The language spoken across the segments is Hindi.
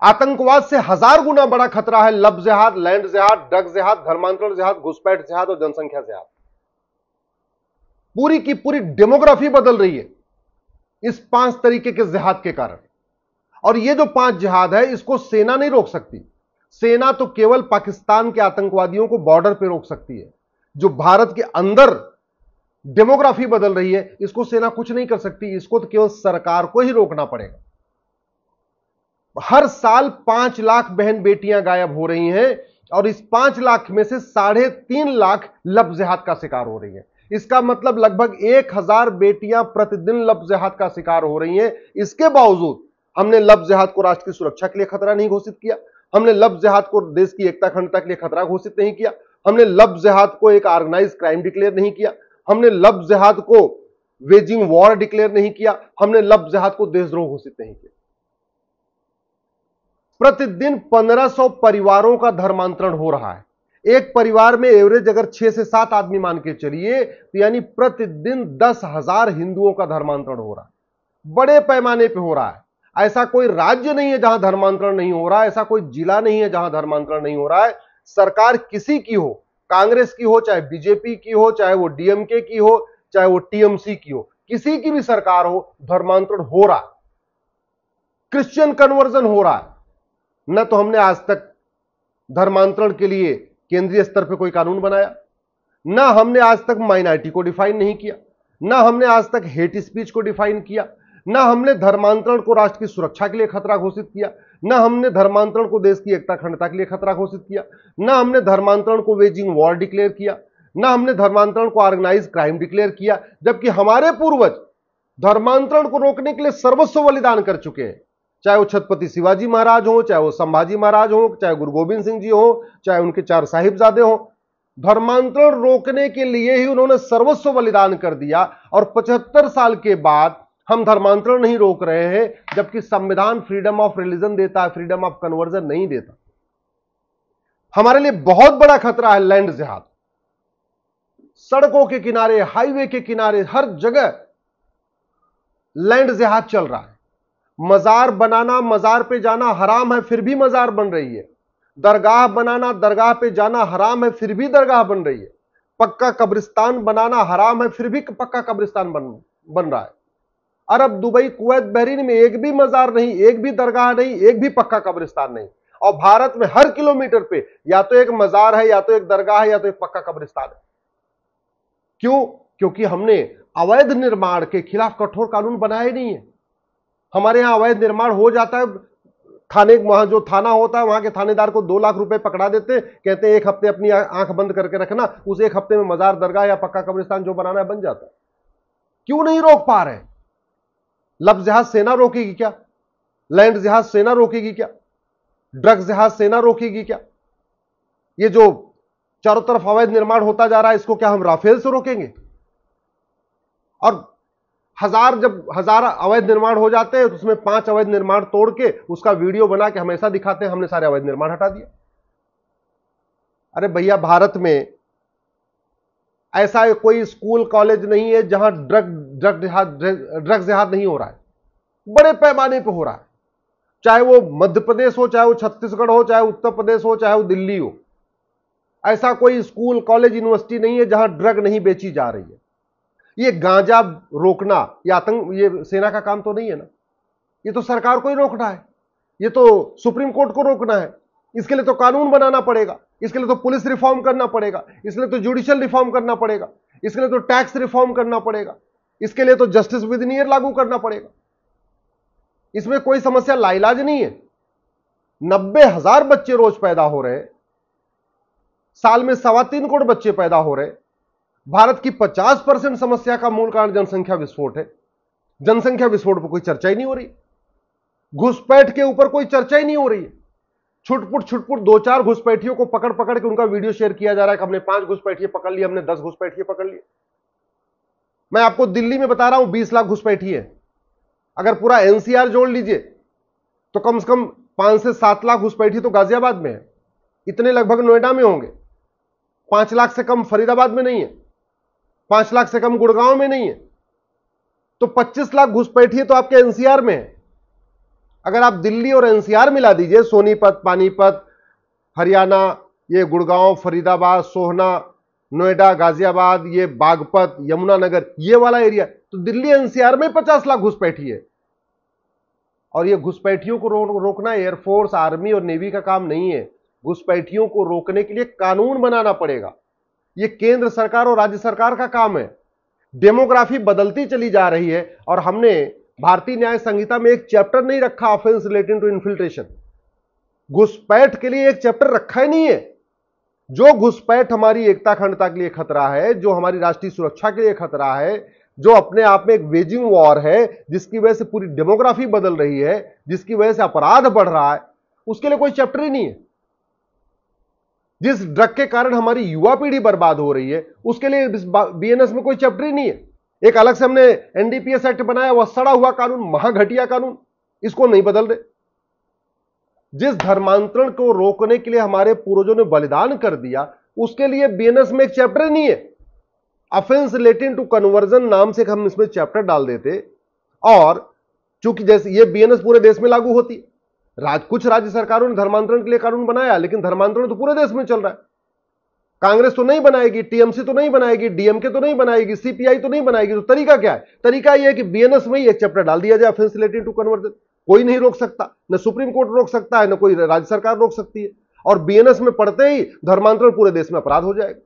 आतंकवाद से 1000 गुना बड़ा खतरा है लब जिहाद, लैंड जिहाद, ड्रग जिहाद, धर्मांतरण जिहाद, घुसपैठ जिहाद और जनसंख्या जिहाद। पूरी की पूरी डेमोग्राफी बदल रही है इस 5 तरीके के जिहाद के कारण। और ये जो 5 जिहाद है, इसको सेना नहीं रोक सकती। सेना तो केवल पाकिस्तान के आतंकवादियों को बॉर्डर पर रोक सकती है। जो भारत के अंदर डेमोग्राफी बदल रही है, इसको सेना कुछ नहीं कर सकती। इसको तो केवल सरकार को ही रोकना पड़ेगा। हर साल 5 लाख बहन बेटियां गायब हो रही हैं और इस 5 लाख में से 3.5 लाख लब जिहाद का शिकार हो रही हैं। इसका मतलब लगभग 1000 बेटियां प्रतिदिन लब जिहाद का शिकार हो रही हैं। इसके बावजूद हमने लब जिहाद को राष्ट्र की सुरक्षा के लिए खतरा नहीं घोषित किया। हमने लब जिहाद को देश की एकता अखंडता के लिए खतरा घोषित नहीं किया। हमने लब जिहाद को एक ऑर्गेनाइज क्राइम डिक्लेयर नहीं किया। हमने लब जिहाद को वेजिंग वॉर डिक्लेयर नहीं किया। हमने लब जिहाद को देशद्रोह घोषित नहीं किया। प्रतिदिन 1500 परिवारों का धर्मांतरण हो रहा है। एक परिवार में एवरेज अगर 6 से 7 आदमी मान के चलिए तो यानी प्रतिदिन 10,000 हिंदुओं का धर्मांतरण हो रहा है। बड़े पैमाने पे हो रहा है। ऐसा कोई राज्य नहीं है जहां धर्मांतरण नहीं हो रहा है। ऐसा कोई जिला नहीं है जहां धर्मांतरण नहीं हो रहा है। सरकार किसी की हो, कांग्रेस की हो, चाहे बीजेपी की हो, चाहे वो डीएमके की हो, चाहे वो टीएमसी की हो, किसी की भी सरकार हो, धर्मांतरण हो रहा है। क्रिश्चियन कन्वर्जन हो रहा है। न तो हमने आज तक धर्मांतरण के लिए केंद्रीय स्तर पर कोई कानून बनाया, ना हमने आज तक माइनॉरिटी को डिफाइन नहीं किया, ना हमने आज तक हेट स्पीच को डिफाइन किया, ना हमने धर्मांतरण को राष्ट्र की सुरक्षा के लिए खतरा घोषित किया, ना हमने धर्मांतरण को देश की एकता अखंडता के लिए खतरा घोषित किया, ना हमने धर्मांतरण को वेजिंग वॉर डिक्लेयर किया, ना हमने धर्मांतरण को ऑर्गेनाइज क्राइम डिक्लेयर किया। जबकि हमारे पूर्वज धर्मांतरण को रोकने के लिए सर्वस्व बलिदान कर चुके हैं। चाहे वो छत्रपति शिवाजी महाराज हो, चाहे वो संभाजी महाराज हो, चाहे गुरु गोविंद सिंह जी हो, चाहे उनके 4 साहिबजादे हो, धर्मांतरण रोकने के लिए ही उन्होंने सर्वस्व बलिदान कर दिया। और 75 साल के बाद हम धर्मांतरण नहीं रोक रहे हैं, जबकि संविधान फ्रीडम ऑफ रिलीजन देता है, फ्रीडम ऑफ कन्वर्जन नहीं देता। हमारे लिए बहुत बड़ा खतरा है लैंड जिहाद। सड़कों के किनारे, हाईवे के किनारे, हर जगह लैंड जिहाद चल रहा है। मजार बनाना, मजार पे जाना हराम है, फिर भी मजार बन रही है। दरगाह बनाना, दरगाह पे जाना हराम है, फिर भी दरगाह बन रही है। पक्का कब्रिस्तान बनाना हराम है, फिर भी पक्का कब्रिस्तान बन रहा है। अरब, दुबई, कुवैत, बहरीन में एक भी मजार नहीं, एक भी दरगाह नहीं, एक भी पक्का कब्रिस्तान नहीं। और भारत में हर किलोमीटर पे या तो एक मजार है, या तो एक दरगाह है, या तो एक पक्का कब्रिस्तान है। क्यों? क्योंकि हमने अवैध निर्माण के खिलाफ कठोर कानून बनाया ही नहीं है। हमारे यहां अवैध निर्माण हो जाता है, थाने, वहां जो थाना होता है वहां के थानेदार को 2 लाख रुपए पकड़ा देते, कहते हैं 1 हफ्ते अपनी आंख बंद करके रखना, उस 1 हफ्ते में मजार, दरगाह या पक्का कब्रिस्तान जो बनाना है बन जाता है। क्यों नहीं रोक पा रहे? लब जिहाद सेना रोकेगी क्या? लैंड जिहाद सेना रोकेगी क्या? ड्रग जिहाद सेना रोकेगी क्या? ये जो चारों तरफ अवैध निर्माण होता जा रहा है, इसको क्या हम राफेल से रोकेंगे? और जब 1000 अवैध निर्माण हो जाते हैं तो उसमें 5 अवैध निर्माण तोड़ के उसका वीडियो बना के हमेशा दिखाते हैं हमने सारे अवैध निर्माण हटा दिया। अरे भैया, भारत में ऐसा कोई स्कूल कॉलेज नहीं है जहां ड्रग जिहाद नहीं हो रहा है। बड़े पैमाने पे हो रहा है। चाहे वो मध्य प्रदेश हो, चाहे वो छत्तीसगढ़ हो, चाहे उत्तर प्रदेश हो, चाहे वो दिल्ली हो। ऐसा कोई स्कूल, कॉलेज, यूनिवर्सिटी नहीं है जहां ड्रग नहीं बेची जा रही है। ये गांजा रोकना, ये सेना का काम तो नहीं है ना। ये तो सरकार को ही रोकना है। ये तो सुप्रीम कोर्ट को रोकना है। इसके लिए तो कानून बनाना पड़ेगा, इसके लिए तो पुलिस रिफॉर्म करना पड़ेगा, इसके लिए तो जुडिशियल रिफॉर्म करना पड़ेगा, इसके लिए तो टैक्स रिफॉर्म करना पड़ेगा, इसके लिए तो जस्टिस विद इन ईयर लागू करना पड़ेगा। इसमें कोई समस्या लाइलाज नहीं है। 90,000 बच्चे रोज पैदा हो रहे, साल में 3.25 करोड़ बच्चे पैदा हो रहे। भारत की 50% समस्या का मूल कारण जनसंख्या विस्फोट है। जनसंख्या विस्फोट पर कोई चर्चा ही नहीं हो रही। घुसपैठ के ऊपर कोई चर्चा ही नहीं हो रही है। छुटपुट 2-4 घुसपैठियों को पकड़ पकड़ के उनका वीडियो शेयर किया जा रहा है कि हमने 5 घुसपैठिए पकड़ लिए, हमने 10 घुसपैठिए पकड़ लिए। मैं आपको दिल्ली में बता रहा हूं 20 लाख घुसपैठिए। अगर पूरा एनसीआर जोड़ लीजिए तो कम से कम 5 से 7 लाख घुसपैठिए तो गाजियाबाद में है। इतने लगभग नोएडा में होंगे। 5 लाख से कम फरीदाबाद में नहीं है। 5 लाख से कम गुड़गांव में नहीं है। तो 25 लाख घुसपैठिए तो आपके एनसीआर में है। अगर आप दिल्ली और एनसीआर मिला दीजिए, सोनीपत, पानीपत, हरियाणा, ये गुड़गांव, फरीदाबाद, सोहना, नोएडा, गाजियाबाद, ये बागपत, यमुनानगर, ये वाला एरिया, तो दिल्ली एनसीआर में 50 लाख घुसपैठी है। और ये घुसपैठियों को रोकना एयरफोर्स, आर्मी और नेवी का काम नहीं है। घुसपैठियों को रोकने के लिए कानून बनाना पड़ेगा। ये केंद्र सरकार और राज्य सरकार का काम है। डेमोग्राफी बदलती चली जा रही है और हमने भारतीय न्याय संहिता में एक चैप्टर नहीं रखा ऑफेंस रिलेटिंग टू इन्फिल्ट्रेशन। घुसपैठ के लिए एक चैप्टर रखा ही नहीं है। जो घुसपैठ हमारी एकता अखंडता के लिए खतरा है, जो हमारी राष्ट्रीय सुरक्षा के लिए खतरा है, जो अपने आप में एक वेजिंग वॉर है, जिसकी वजह से पूरी डेमोग्राफी बदल रही है, जिसकी वजह से अपराध बढ़ रहा है, उसके लिए कोई चैप्टर ही नहीं है। जिस ड्रग के कारण हमारी युवा पीढ़ी बर्बाद हो रही है, उसके लिए बीएनएस में कोई चैप्टर ही नहीं है। एक अलग से हमने एनडीपीएस एक्ट बनाया, वह सड़ा हुआ कानून, महाघटिया कानून, इसको नहीं बदल रहे। जिस धर्मांतरण को रोकने के लिए हमारे पूर्वजों ने बलिदान कर दिया, उसके लिए बीएनएस में एक चैप्टर ही नहीं है। ऑफेंस रिलेटिंग टू कन्वर्जन नाम से हम इसमें चैप्टर डाल देते, और चूंकि जैसे ये बीएनएस पूरे देश में लागू होती है, कुछ राज्य सरकारों ने धर्मांतरण के लिए कानून बनाया, लेकिन धर्मांतरण तो पूरे देश में चल रहा है। कांग्रेस तो नहीं बनाएगी, टीएमसी तो नहीं बनाएगी, डीएमके तो नहीं बनाएगी, सीपीआई तो नहीं बनाएगी। तो तरीका क्या है? तरीका यह है कि बीएनएस में ही एक चैप्टर डाल दिया जाए, ऑफेंस रिलेटिंग टू कन्वर्जन। कोई नहीं रोक सकता, न सुप्रीम कोर्ट रोक सकता है, न कोई राज्य सरकार रोक सकती है। और बीएनएस में पढ़ते ही धर्मांतरण पूरे देश में अपराध हो जाएगा।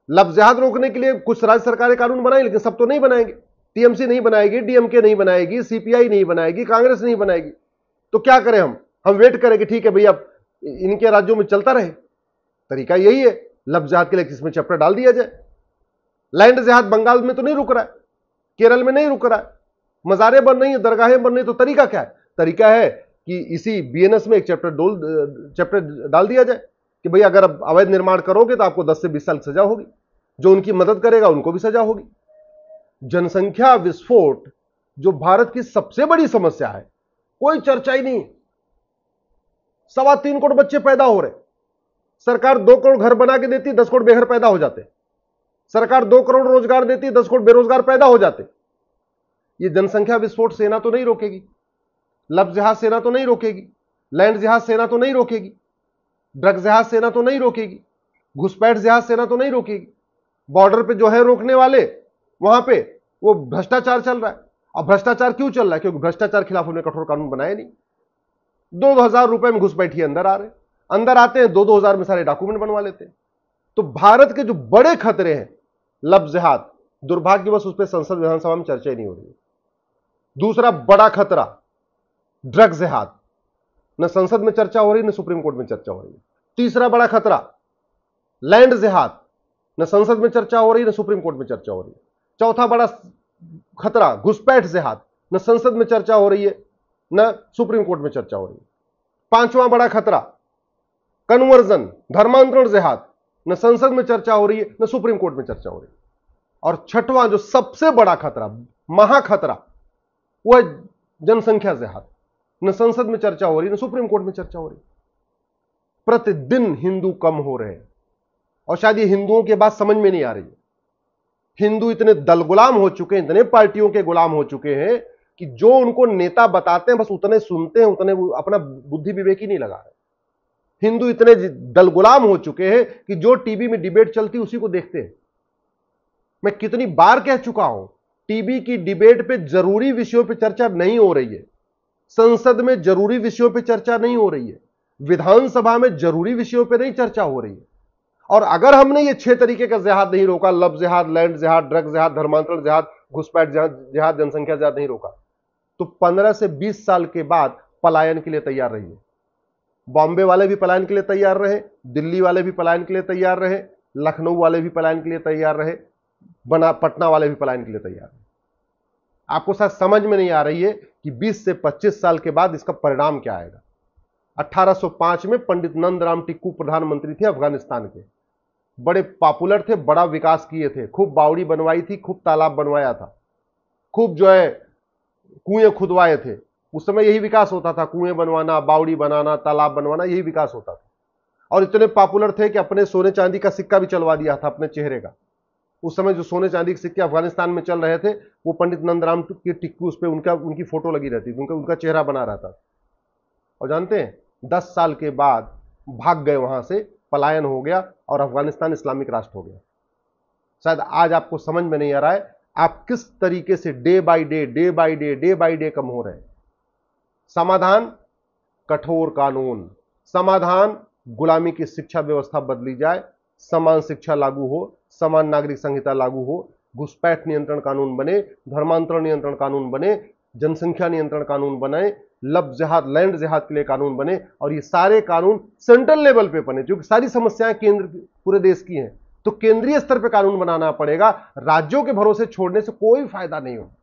लफ्ज जिहाद रोकने के लिए कुछ राज्य सरकारें कानून बनाई, लेकिन सब तो नहीं बनाएंगे। टीएमसी नहीं बनाएगी, डीएमके नहीं बनाएगी, सीपीआई नहीं बनाएगी, कांग्रेस नहीं बनाएगी। तो क्या करें हम वेट करें कि ठीक है भैया इनके राज्यों में चलता रहे। तरीका यही है, लफ्ज जिहाद के लिए इसमें चैप्टर डाल दिया जाए। लैंड जिहाद बंगाल में तो नहीं रुक रहा है, केरल में नहीं रुक रहा है, मजारें बन रही है, दरगाहें बन रही, तो तरीका क्या है? तरीका है कि इसी बीएनएस में एक चैप्टर डाल दिया जाए कि भाई अगर अवैध निर्माण करोगे तो आपको 10 से 20 साल की सजा होगी, जो उनकी मदद करेगा उनको भी सजा होगी। जनसंख्या विस्फोट जो भारत की सबसे बड़ी समस्या है, कोई चर्चा ही नहीं। 3.25 करोड़ बच्चे पैदा हो रहे, सरकार 2 करोड़ घर बना के देती, 10 करोड़ बेघर पैदा हो जाते। सरकार 2 करोड़ रोजगार देती, 10 करोड़ बेरोजगार पैदा हो जाते। ये जनसंख्या विस्फोट सेना तो नहीं रोकेगी, लफ्ज जिहाद सेना तो नहीं रोकेगी, लैंड जिहाद सेना तो नहीं रोकेगी, ड्रग जिहाद सेना तो नहीं रोकेगी, घुसपैठ जिहाद सेना तो नहीं रोकेगी। बॉर्डर पे जो है रोकने वाले, वहां पे वो भ्रष्टाचार चल रहा है। अब भ्रष्टाचार क्यों चल रहा है? क्योंकि भ्रष्टाचार खिलाफ उन्होंने कठोर कानून बनाया नहीं। 2,000 रुपए में घुसपैठिए अंदर आ रहे, अंदर आते हैं 2-2 हजार में सारे डॉक्यूमेंट बनवा लेते हैं। तो भारत के जो बड़े खतरे हैं, लफ्ज जिहाद, दुर्भाग्यवश उस पर संसद विधानसभा में चर्चा ही नहीं हो रही है। दूसरा बड़ा खतरा ड्रग जिहाद, न संसद में चर्चा हो रही, न सुप्रीम कोर्ट में चर्चा हो रही है। तीसरा बड़ा खतरा लैंड जिहाद, न संसद में चर्चा हो रही, न सुप्रीम कोर्ट में चर्चा हो रही है। चौथा बड़ा खतरा घुसपैठ जिहाद, न संसद में चर्चा हो रही है, न सुप्रीम कोर्ट में चर्चा हो रही है। पांचवां बड़ा खतरा कन्वर्जन, धर्मांतरण जिहाद, न संसद में चर्चा हो रही है, न सुप्रीम कोर्ट में चर्चा हो रही है। और छठवां जो सबसे बड़ा खतरा, महाखतरा, वह जनसंख्या जिहाद, न संसद में चर्चा हो रही, न सुप्रीम कोर्ट में चर्चा हो रही। प्रतिदिन हिंदू कम हो रहे हैं, और शायद ये हिंदुओं की बात समझ में नहीं आ रही है। हिंदू इतने दल गुलाम हो चुके हैं, इतने पार्टियों के गुलाम हो चुके हैं कि जो उनको नेता बताते हैं बस उतने सुनते हैं, उतने अपना बुद्धि विवेक ही नहीं लगा रहे। हिंदू इतने दल गुलाम हो चुके हैं कि जो टीवी में डिबेट चलती उसी को देखते हैं। मैं कितनी बार कह चुका हूं, टीवी की डिबेट पे जरूरी विषयों पे चर्चा नहीं हो रही है, संसद में जरूरी विषयों पे चर्चा नहीं हो रही है, विधानसभा में जरूरी विषयों पे नहीं चर्चा हो रही है। और अगर हमने ये 6 तरीके का जिहाद नहीं रोका, लफ्ज जिहाद, लैंड जिहाद, ड्रग जिहाद, धर्मांतरण जिहाद, घुसपैठ जिहाद, जनसंख्या जिहाद नहीं रोका, तो 15 से 20 साल के बाद पलायन के लिए तैयार रहिए। बॉम्बे वाले भी पलायन के लिए तैयार रहे, दिल्ली वाले भी पलायन के लिए तैयार रहे, लखनऊ वाले भी पलायन के लिए तैयार रहे, पटना वाले भी पलायन के लिए तैयार रहे। आपको शायद समझ में नहीं आ रही है कि 20 से 25 साल के बाद इसका परिणाम क्या आएगा। 1805 में पंडित नंदराम टिक्कू प्रधानमंत्री थे अफगानिस्तान के, बड़े पॉपुलर थे, बड़ा विकास किए थे, खूब बावड़ी बनवाई थी, खूब तालाब बनवाया था, खूब जो है कुएं खुदवाए थे। उस समय यही विकास होता था, कुएं बनवाना, बावड़ी बनाना, तालाब बनवाना, यही विकास होता था। और इतने पॉपुलर थे कि अपने सोने चांदी का सिक्का भी चलवा दिया था अपने चेहरे का। उस समय जो सोने चांदी के सिक्के अफगानिस्तान में चल रहे थे, वो पंडित नंदराम के टिक्कू उस पर उनकी फोटो लगी रहती थी, उनका चेहरा बना रहता। और जानते हैं 10 साल के बाद भाग गए, वहां से पलायन हो गया और अफगानिस्तान इस्लामिक राष्ट्र हो गया। शायद आज आपको समझ में नहीं आ रहा है आप किस तरीके से डे बाय डे कम हो रहे हैं। समाधान कठोर कानून, समाधान गुलामी की शिक्षा व्यवस्था बदली जाए, समान शिक्षा लागू हो, समान नागरिक संहिता लागू हो, घुसपैठ नियंत्रण कानून बने, धर्मांतरण नियंत्रण कानून बने, जनसंख्या नियंत्रण कानून बने, लब जिहाद लैंड जिहाद के लिए कानून बने, और ये सारे कानून सेंट्रल लेवल पे बने, क्योंकि सारी समस्याएं केंद्र पूरे देश की हैं। तो केंद्रीय स्तर पे कानून बनाना पड़ेगा, राज्यों के भरोसे छोड़ने से कोई फायदा नहीं होगा।